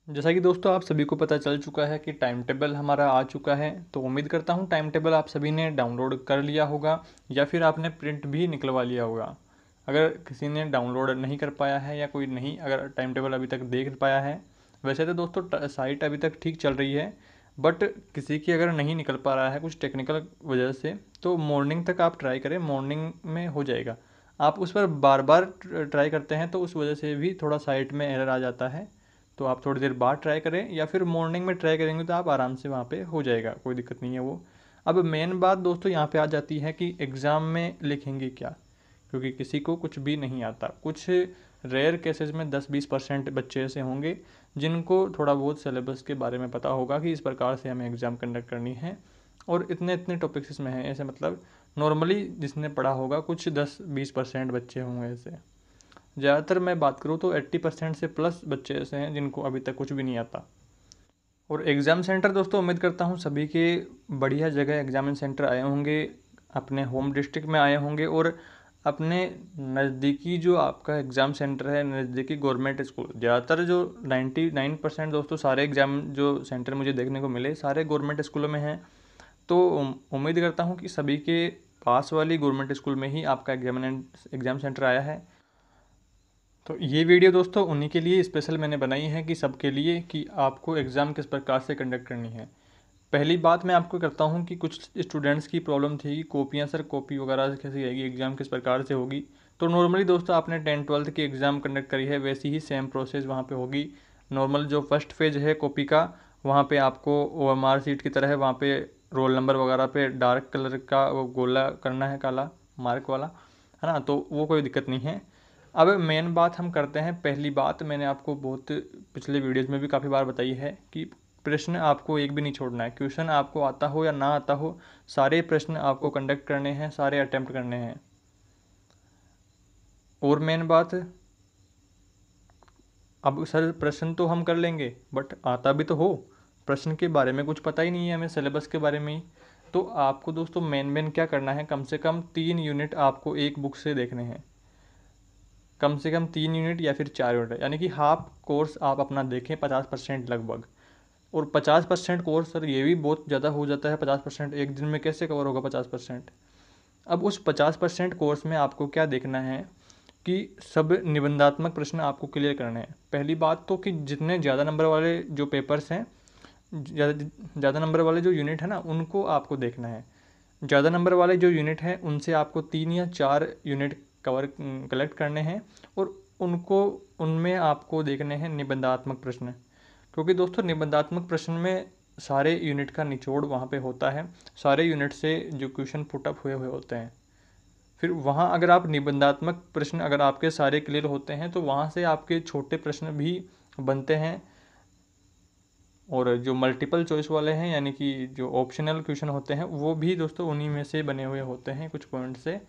जैसा कि दोस्तों आप सभी को पता चल चुका है कि टाइम टेबल हमारा आ चुका है, तो उम्मीद करता हूँ टाइम टेबल आप सभी ने डाउनलोड कर लिया होगा या फिर आपने प्रिंट भी निकलवा लिया होगा। अगर किसी ने डाउनलोड नहीं कर पाया है या कोई नहीं अगर टाइम टेबल अभी तक देख पाया है, वैसे तो दोस्तों साइट अभी तक ठीक चल रही है, बट किसी की अगर नहीं निकल पा रहा है कुछ टेक्निकल वजह से, तो मॉर्निंग तक आप ट्राई करें, मॉर्निंग में हो जाएगा। आप उस पर बार बार ट्राई करते हैं तो उस वजह से भी थोड़ा साइट में एरर आ जाता है, तो आप थोड़ी देर बाद ट्राई करें या फिर मॉर्निंग में ट्राई करेंगे तो आप आराम से वहाँ पे हो जाएगा, कोई दिक्कत नहीं है वो। अब मेन बात दोस्तों यहाँ पे आ जाती है कि एग्ज़ाम में लिखेंगे क्या, क्योंकि किसी को कुछ भी नहीं आता। कुछ रेयर केसेस में 10-20% बच्चे ऐसे होंगे जिनको थोड़ा बहुत सिलेबस के बारे में पता होगा कि इस प्रकार से हमें एग्ज़ाम कंडक्ट करनी है और इतने इतने टॉपिक्स इसमें हैं ऐसे, मतलब नॉर्मली जिसने पढ़ा होगा कुछ 10-20% बच्चे होंगे ऐसे। ज़्यादातर मैं बात करूँ तो 80% से प्लस बच्चे ऐसे हैं जिनको अभी तक कुछ भी नहीं आता। और एग्ज़ाम सेंटर दोस्तों उम्मीद करता हूँ सभी के बढ़िया जगह एग्ज़ाम सेंटर आए होंगे, अपने होम डिस्ट्रिक्ट में आए होंगे और अपने नज़दीकी जो आपका एग्ज़ाम सेंटर है, नज़दीकी गवर्नमेंट स्कूल, ज़्यादातर जो 99% दोस्तों सारे एग्ज़ाम जो सेंटर मुझे देखने को मिले सारे गवर्नमेंट स्कूलों में हैं। तो उम्मीद करता हूँ कि सभी के पास वाली गवर्नमेंट स्कूल में ही आपका एग्ज़ाम सेंटर आया है। तो ये वीडियो दोस्तों उन्हीं के लिए स्पेशल मैंने बनाई है कि सबके लिए, कि आपको एग्ज़ाम किस प्रकार से कंडक्ट करनी है। पहली बात मैं आपको करता हूँ कि कुछ स्टूडेंट्स की प्रॉब्लम थी कि कॉपियाँ सर कॉपी वगैरह कैसे आएगी, एग्ज़ाम किस प्रकार से होगी। तो नॉर्मली दोस्तों आपने 10th-12th की एग्ज़ाम कंडक्ट करी है, वैसी ही सेम प्रोसेस वहाँ पे होगी। नॉर्मल जो फर्स्ट फेज है कॉपी का, वहाँ पे आपको OMR शीट की तरह वहाँ पे रोल नंबर वगैरह पे डार्क कलर का वो गोला करना है, काला मार्क वाला, है ना, तो वो कोई दिक्कत नहीं है। अब मेन बात हम करते हैं। पहली बात मैंने आपको बहुत पिछले वीडियोज़ में भी काफ़ी बार बताई है कि प्रश्न आपको एक भी नहीं छोड़ना है। क्वेश्चन आपको आता हो या ना आता हो, सारे प्रश्न आपको कंडक्ट करने हैं, सारे अटेम्प्ट करने हैं। और मेन बात, अब सर प्रश्न तो हम कर लेंगे बट आता भी तो हो, प्रश्न के बारे में कुछ पता ही नहीं है हमें, सिलेबस के बारे में ही। तो आपको दोस्तों मेन क्या करना है, कम से कम 3 यूनिट आपको एक बुक से देखने हैं। कम से कम 3 यूनिट या फिर 4 यूनिट, यानी कि हाफ कोर्स आप अपना देखें, 50% लगभग। और 50% कोर्स सर ये भी बहुत ज़्यादा हो जाता है, 50% एक दिन में कैसे कवर होगा 50%। अब उस 50% कोर्स में आपको क्या देखना है कि सब निबंधात्मक प्रश्न आपको क्लियर करने हैं। पहली बात तो कि जितने ज़्यादा नंबर वाले जो पेपर्स हैं, ज़्यादा ज़्यादा नंबर वाले जो यूनिट है ना, उनको आपको देखना है। ज़्यादा नंबर वाले जो यूनिट हैं उनसे आपको 3 या 4 यूनिट कलेक्ट करने हैं और उनको उनमें आपको देखने हैं निबंधात्मक प्रश्न। क्योंकि दोस्तों निबंधात्मक प्रश्न में सारे यूनिट का निचोड़ वहाँ पे होता है, सारे यूनिट से जो क्वेश्चन पुट अप हुए हुए होते हैं। फिर वहाँ अगर आप निबंधात्मक प्रश्न अगर आपके सारे क्लियर होते हैं तो वहाँ से आपके छोटे प्रश्न भी बनते हैं। और जो मल्टीपल चॉइस वाले हैं, यानी कि जो ऑप्शनल क्वेश्चन होते हैं, वो भी दोस्तों उन्हीं में से बने हुए होते हैं कुछ पॉइंट से।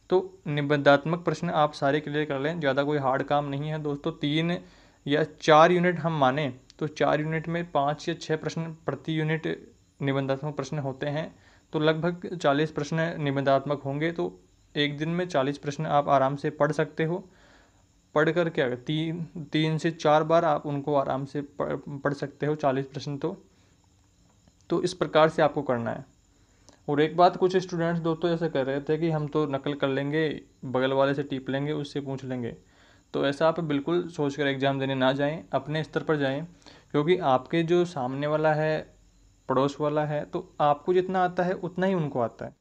तो निबंधात्मक प्रश्न आप सारे क्लियर कर लें, ज़्यादा कोई हार्ड काम नहीं है दोस्तों। 3 या 4 यूनिट हम माने तो 4 यूनिट में 5 या 6 प्रश्न प्रति यूनिट निबंधात्मक प्रश्न होते हैं, तो लगभग 40 प्रश्न निबंधात्मक होंगे। तो एक दिन में 40 प्रश्न आप आराम से पढ़ सकते हो। पढ़ कर क्या 3 से 4 बार आप उनको आराम से पढ़ सकते हो 40 प्रश्न। तो इस प्रकार से आपको करना है। और एक बात, कुछ स्टूडेंट्स दोस्तों ऐसे कर रहे थे कि हम तो नकल कर लेंगे, बगल वाले से टीप लेंगे, उससे पूछ लेंगे। तो ऐसा आप बिल्कुल सोच कर एग्ज़ाम देने ना जाएं, अपने स्तर पर जाएं, क्योंकि आपके जो सामने वाला है, पड़ोस वाला है, तो आपको जितना आता है उतना ही उनको आता है।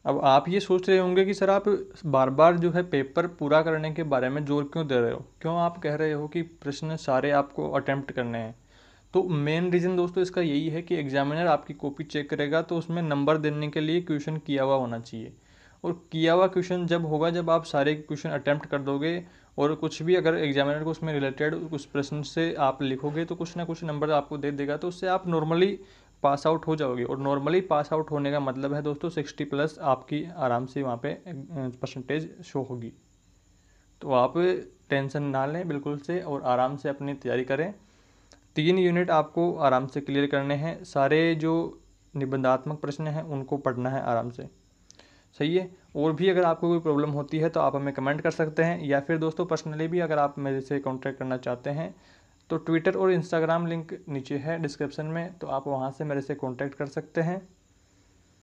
अब आप ये सोच रहे होंगे कि सर आप बार बार जो है पेपर पूरा करने के बारे में जोर क्यों दे रहे हो, क्यों आप कह रहे हो कि प्रश्न सारे आपको अटेम्प्ट करने हैं। तो मेन रीज़न दोस्तों इसका यही है कि एग्जामिनर आपकी कॉपी चेक करेगा तो उसमें नंबर देने के लिए क्वेश्चन किया हुआ होना चाहिए। और किया हुआ क्वेश्चन जब होगा जब आप सारे क्वेश्चन अटेम्प्ट कर दोगे, और कुछ भी अगर एग्जामिनर को उसमें रिलेटेड उस प्रश्न से आप लिखोगे तो कुछ ना कुछ नंबर आपको दे देगा, तो उससे आप नॉर्मली पास आउट हो जाओगे। और नॉर्मली पास आउट होने का मतलब है दोस्तों 60+ आपकी आराम से वहाँ पे परसेंटेज शो होगी। तो आप टेंशन ना लें बिल्कुल से और आराम से अपनी तैयारी करें। 3 यूनिट आपको आराम से क्लियर करने हैं, सारे जो निबंधात्मक प्रश्न हैं उनको पढ़ना है आराम से। सही है। और भी अगर आपको कोई प्रॉब्लम होती है तो आप हमें कमेंट कर सकते हैं, या फिर दोस्तों पर्सनली भी अगर आप मेरे से कॉन्टैक्ट करना चाहते हैं तो ट्विटर और इंस्टाग्राम लिंक नीचे है डिस्क्रिप्शन में, तो आप वहाँ से मेरे से कॉन्टैक्ट कर सकते हैं।